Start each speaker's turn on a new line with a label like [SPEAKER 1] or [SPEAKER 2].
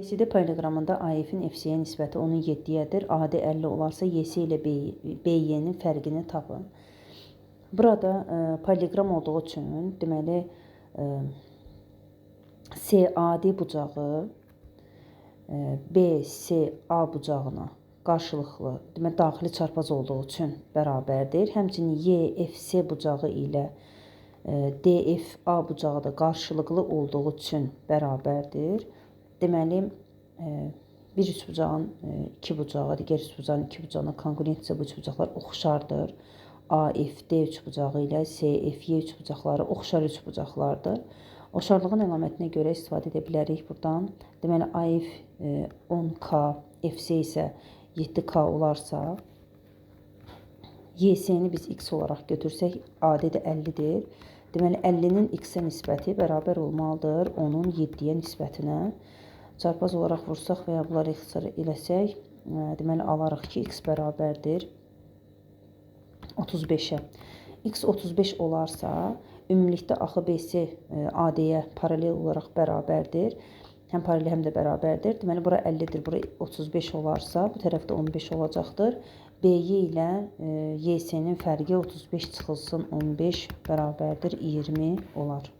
[SPEAKER 1] ABCD paralelogramında AF-in FC'ye nisbəti onun 7-yədir. AD 50 olarsa YS ilə BY-nin fərqini tapın. Burada paralelogram olduğu üçün deməli CAD bucağı BCA bucağına qarşılıqlı, deməli daxili çarpaz olduğu üçün bərabərdir. Həmçinin YFC bucağı ilə DFA bucağı da qarşılıqlı olduğu üçün bərabərdir. Deməli, bir üçbucağın iki bucağı, digər üçbucağın iki bucağına konkurrensiya bu üçbucaqlar oxşardır. AFD üçbucağı ilə CFY üçbucaqları oxşar üçbucaqlardır. Oxşarlığın əlamətinə görə istifadə edə bilərik buradan. Deməli, AF 10K, FC isə 7K olarsa, YS-ni biz X olaraq götürsək, AD də 50-dir. Deməli, 50-nin X-ə nisbəti bərabər olmalıdır onun 7-yə nisbətinə. Çarpaz olaraq vursaq və ya bunları ixtisar eləsək, deməli, alarıq ki, X bərabərdir 35-ə. X 35 olarsa, ümumilikdə axı BC AD-yə paralel olaraq bərabərdir. Həm paralel, həm də bərabərdir. Deməli, bura 50-dir, bura 35 olarsa, bu tərəfdə 15 olacaqdır. BY ilə YS-nin fərqi 35 çıxılsın 15 bərabərdir 20 olar.